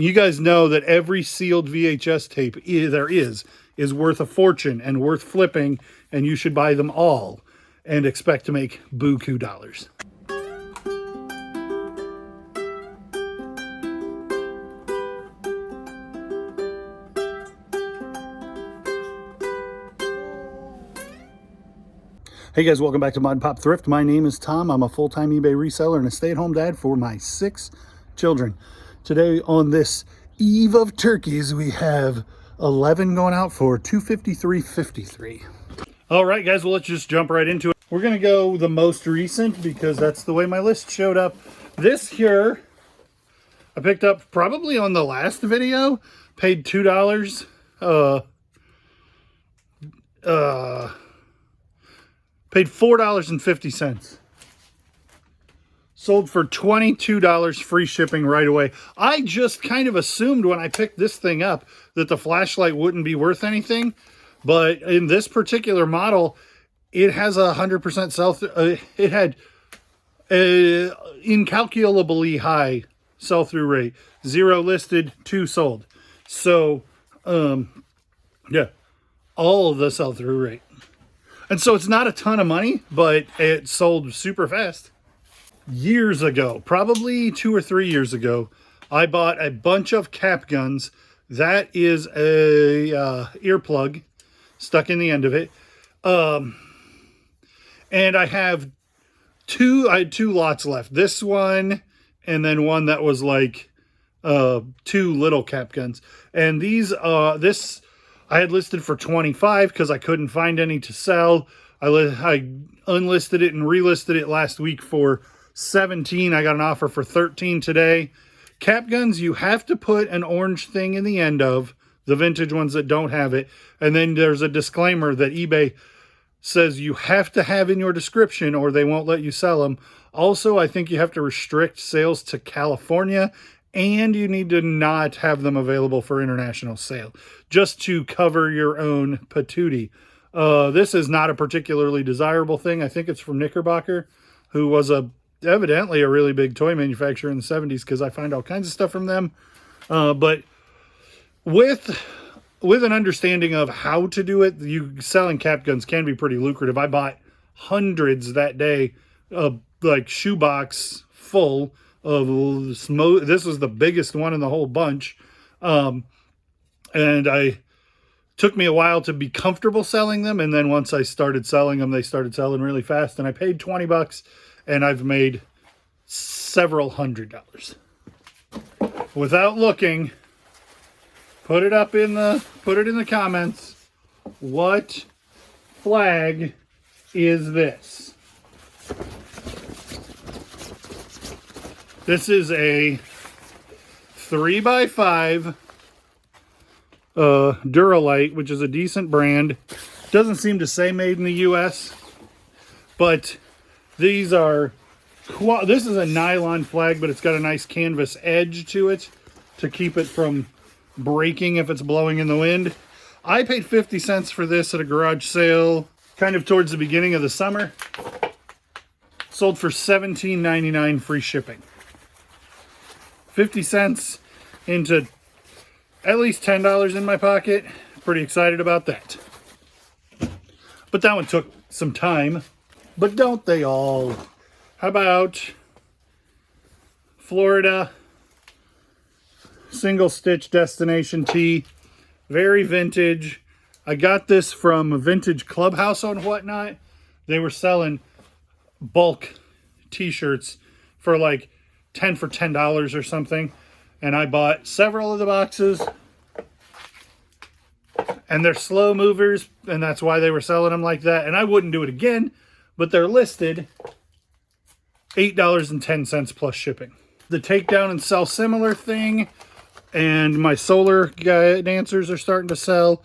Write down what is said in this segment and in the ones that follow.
You guys know that every sealed VHS tape there is worth a fortune and worth flipping, and you should buy them all and expect to make buku dollars. Hey guys, welcome back to Mod Pop Thrift. My name is Tom. I'm a full-time eBay reseller and a stay-at-home dad for my 6 children. Today on this eve of turkeys, we have 11 going out for $253.53. All right, guys, well, let's just jump right into it. We're going to go the most recent because that's the way my list showed up. This here, I picked up probably on the last video, paid $2. Paid $4.50. Sold for $22 free shipping right away. I just kind of assumed when I picked this thing up that the flashlight wouldn't be worth anything. But in this particular model, it has 100% sell-through. It had an incalculably high sell-through rate. 0 listed, 2 sold. So, yeah, all of the sell-through rate. And so it's not a ton of money, but it sold super fast. Years ago, probably 2 or 3 years ago, I bought a bunch of cap guns. That is a earplug stuck in the end of it. And I had 2 lots left. This one and then one that was like 2 little cap guns. And these this I had listed for 25 because I couldn't find any to sell. I unlisted it and relisted it last week for 17. I got an offer for 13 today. Cap guns, you have to put an orange thing in the end of the vintage ones that don't have it. And then there's a disclaimer that eBay says you have to have in your description or they won't let you sell them. Also, I think you have to restrict sales to California, and you need to not have them available for international sale, just to cover your own patootie. This is not a particularly desirable thing. I think it's from Knickerbocker, who was evidently a really big toy manufacturer in the 70s, because I find all kinds of stuff from them. But with an understanding of how to do it, selling cap guns can be pretty lucrative. I bought hundreds that day, like shoebox full of this was the biggest one in the whole bunch. And it took me a while to be comfortable selling them. And then once I started selling them, they started selling really fast. And I paid $20 and I've made several $100s. Without looking, put it in the comments. What flag is this? This is a 3x5 Duralite, which is a decent brand. Doesn't seem to say made in the US, but these are, this is a nylon flag, but it's got a nice canvas edge to it to keep it from breaking if it's blowing in the wind. I paid 50 cents for this at a garage sale kind of towards the beginning of the summer. Sold for $17.99 free shipping. 50 cents into at least $10 in my pocket. Pretty excited about that. But that one took some time. But don't they all? How about Florida single stitch destination tee? Very vintage. I got this from Vintage Clubhouse and whatnot. They were selling bulk t-shirts for like 10 for $10 or something, and I bought several of the boxes, and they're slow movers, and that's why they were selling them like that. And I wouldn't do it again, but they're listed $8.10 plus shipping. The takedown and sell similar thing, and my solar dancers are starting to sell.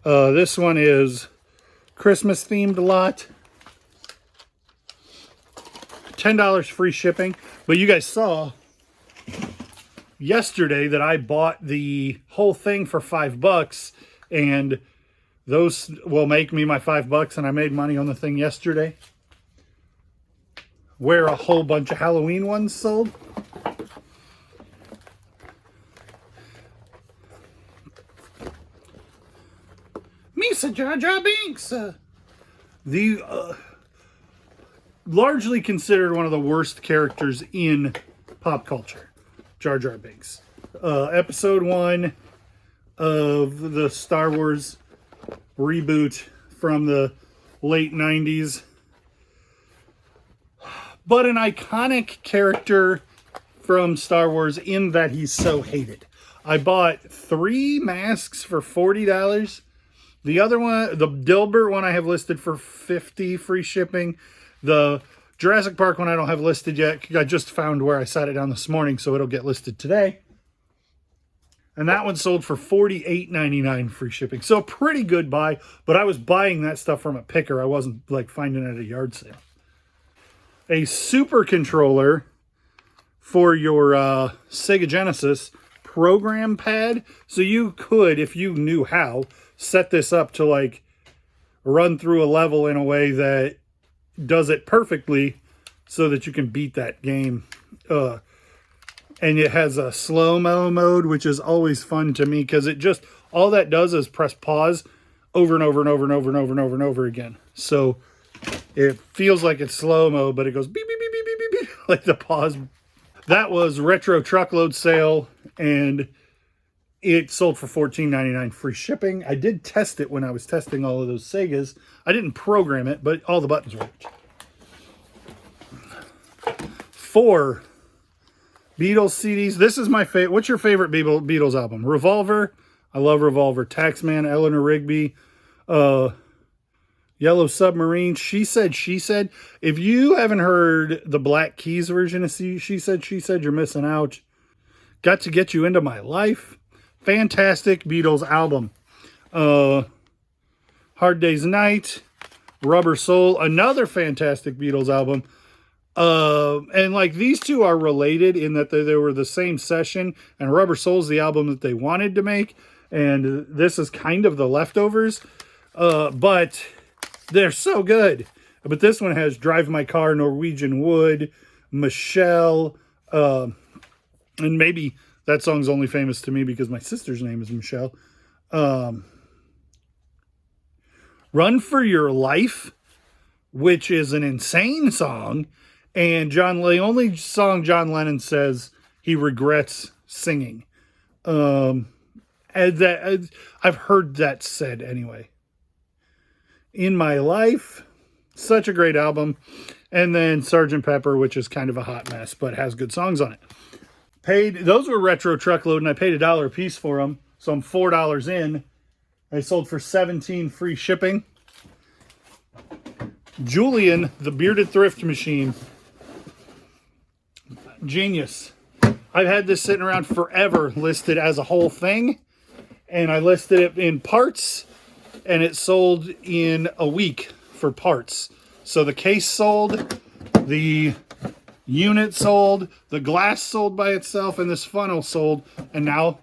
This one is Christmas themed lot. $10 free shipping. But you guys saw yesterday that I bought the whole thing for $5, and those will make me my $5, and I made money on the thing yesterday. Where a whole bunch of Halloween ones sold. voice of Jar Jar Binks. The largely considered one of the worst characters in pop culture, Jar Jar Binks. Episode 1 of the Star Wars reboot from the late 90s. But an iconic character from Star Wars in that he's so hated. I bought 3 masks for $40. The other one, the Dilbert one, I have listed for $50 free shipping. The Jurassic Park one I don't have listed yet. I just found where I sat it down this morning, so it'll get listed today. And that one sold for $48.99 free shipping. So a pretty good buy, but I was buying that stuff from a picker. I wasn't like finding it at a yard sale. A super controller for your Sega Genesis program pad. So you could, if you knew how, set this up to like run through a level in a way that does it perfectly so that you can beat that game. And it has a slow-mo mode, which is always fun to me because it just, all that does is press pause over and over and over and over and over and over and over again. So it feels like it's slow-mo, but it goes beep, beep, beep, beep, beep, beep, beep, like the pause. That was Retro Truckload Sale, and it sold for $14.99 free shipping. I did test it when I was testing all of those Segas. I didn't program it, but all the buttons worked. 4 Beatles CDs. This is my favorite. What's your favorite Beatles album? Revolver. I love Revolver. Taxman, Eleanor Rigby. Yellow Submarine. She Said, She Said. If you haven't heard the Black Keys version of She Said, She Said, you're missing out. Got to Get You Into My Life. Fantastic Beatles album. Hard Day's Night. Rubber Soul. Another fantastic Beatles album. And like these two are related in that they were the same session, and Rubber Soul's the album that they wanted to make, and this is kind of the leftovers, but they're so good. But this one has Drive My Car, Norwegian Wood, Michelle, and maybe that song's only famous to me because my sister's name is Michelle. Run for Your Life, which is an insane song. And the only song John Lennon says he regrets singing. I've heard that said anyway. In My Life, such a great album. And then Sgt. Pepper, which is kind of a hot mess, but has good songs on it. Those were Retro Truckload, and I paid $1 a piece for them. So I'm $4 in. I sold for $17 free shipping. Julian, the Bearded Thrift Machine. Genius. I've had this sitting around forever listed as a whole thing, and I listed it in parts, and it sold in a week for parts. So the case sold, the unit sold, the glass sold by itself, and this funnel sold, and now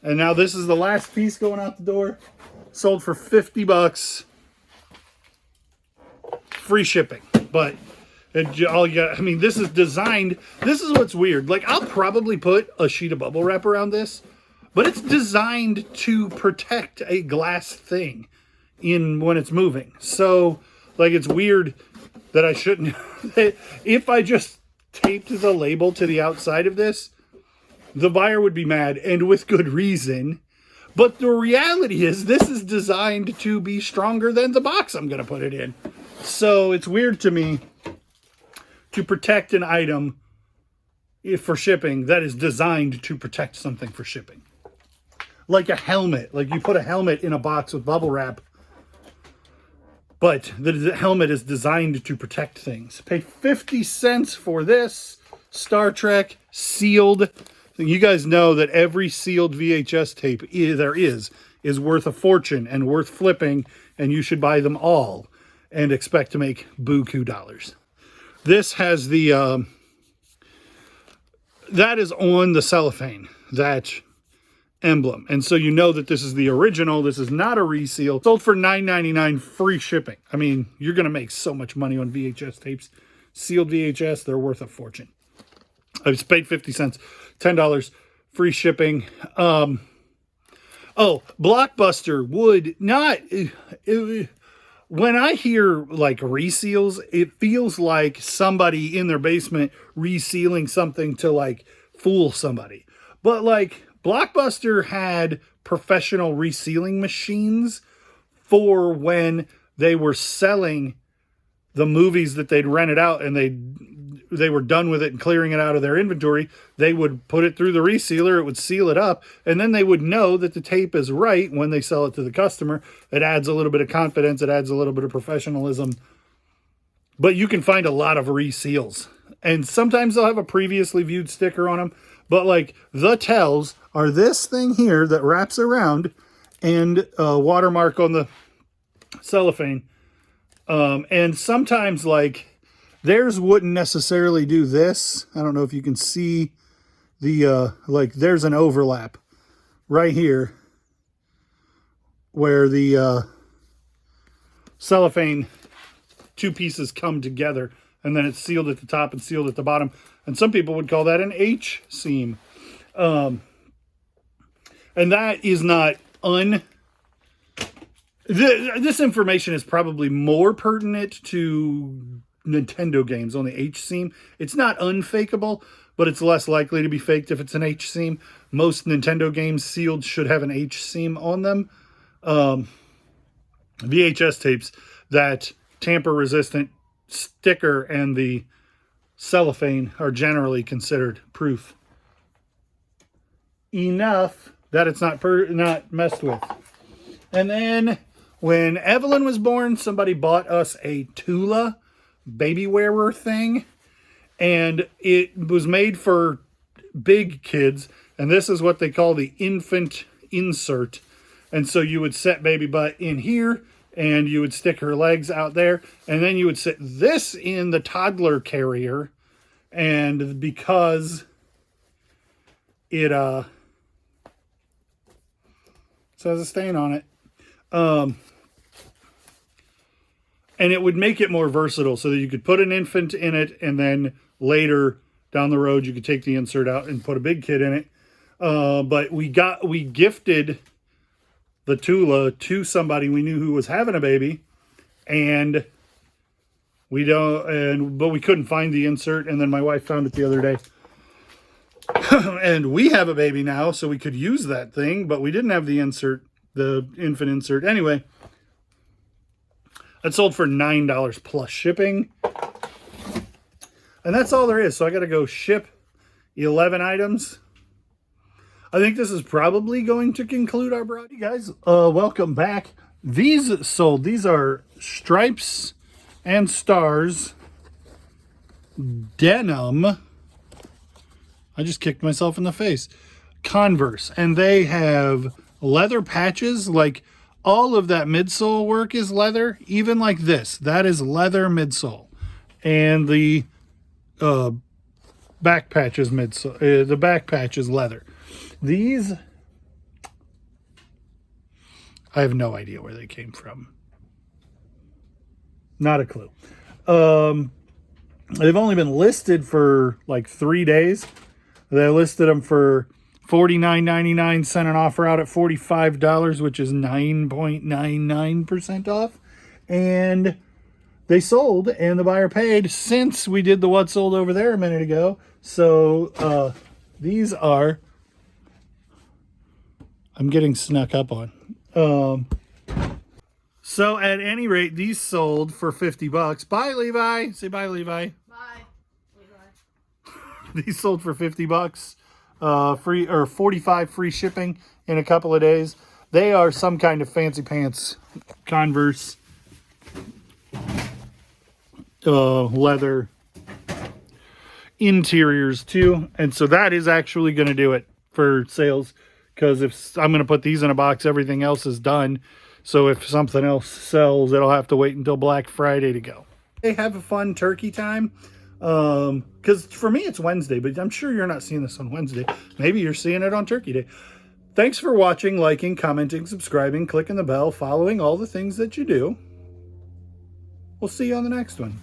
this is the last piece going out the door. Sold for $50. Free shipping. But this is designed. This is what's weird. Like, I'll probably put a sheet of bubble wrap around this, but it's designed to protect a glass thing when it's moving. So, like, it's weird that I shouldn't. If I just taped the label to the outside of this, the buyer would be mad, and with good reason. But the reality is, this is designed to be stronger than the box I'm going to put it in. So it's weird to me to protect an item for shipping that is designed to protect something for shipping. Like a helmet. Like you put a helmet in a box with bubble wrap, but the helmet is designed to protect things. Paid 50 cents for this Star Trek sealed. You guys know that every sealed VHS tape there is worth a fortune and worth flipping, and you should buy them all and expect to make buku dollars. This has the, that is on the cellophane, that emblem. And so you know that this is the original. This is not a reseal. Sold for $9.99 free shipping. I mean, you're going to make so much money on VHS tapes. Sealed VHS, they're worth a fortune. I was paid 50 cents, $10 free shipping. Oh, Blockbuster would not. When I hear like reseals, it feels like somebody in their basement resealing something to like fool somebody. But like Blockbuster had professional resealing machines for when they were selling the movies that they'd rented out and they were done with it and clearing it out of their inventory. They would put it through the resealer, it would seal it up, and then they would know that the tape is right when they sell it to the customer. It adds a little bit of confidence, it adds a little bit of professionalism. But you can find a lot of reseals, and sometimes they'll have a previously viewed sticker on them. But like the tells are this thing here that wraps around and a watermark on the cellophane. And sometimes like theirs wouldn't necessarily do this. I don't know if you can see the, like there's an overlap right here where the cellophane two pieces come together and then it's sealed at the top and sealed at the bottom. And some people would call that an H seam. And that is not this information is probably more pertinent to Nintendo games on the H seam. It's not unfakeable, but it's less likely to be faked if it's an H seam. Most Nintendo games sealed should have an H seam on them. VHS tapes, that tamper resistant sticker and the cellophane are generally considered proof enough that it's not messed with. And then when Evelyn was born, somebody bought us a Tula baby wearer thing, and it was made for big kids, and this is what they call the infant insert. And so you would set baby butt in here, and you would stick her legs out there, and then you would sit this in the toddler carrier, and because it says a stain on it, and it would make it more versatile so that you could put an infant in it, and then later down the road you could take the insert out and put a big kid in it. But we gifted the Tula to somebody we knew who was having a baby, and but we couldn't find the insert, and then my wife found it the other day. And we have a baby now, so we could use that thing, but we didn't have the insert, the infant insert. Anyway, it sold for $9 plus shipping. And that's all there is. So I got to go ship 11 items. I think this is probably going to conclude our broad. You guys, welcome back. These sold. These are Stripes and Stars denim. I just kicked myself in the face. Converse. And they have leather patches. Like all of that midsole work is leather. Even like this. That is leather midsole. And the back patch is midsole. The back patch is leather. These, I have no idea where they came from. Not a clue. They've only been listed for like 3 days. They listed them for $49.99, sent an offer out at $45, which is 9.99% off. And they sold, and the buyer paid since we did the what sold over there a minute ago. So these are, I'm getting snuck up on. So at any rate, these sold for $50. Bye, Levi. Say bye, Levi. Bye, Levi. These sold for $50. Free or 45 free shipping in a couple of days. They are some kind of fancy pants Converse leather interiors too. And so that is actually going to do it for sales, because if I'm going to put these in a box, everything else is done. So if something else sells, it'll have to wait until Black Friday to go. Hey, have a fun turkey time. Because for me it's Wednesday, but I'm sure you're not seeing this on Wednesday. Maybe you're seeing it on Turkey Day. Thanks for watching, liking, commenting, subscribing, clicking the bell, following all the things that you do. We'll see you on the next one.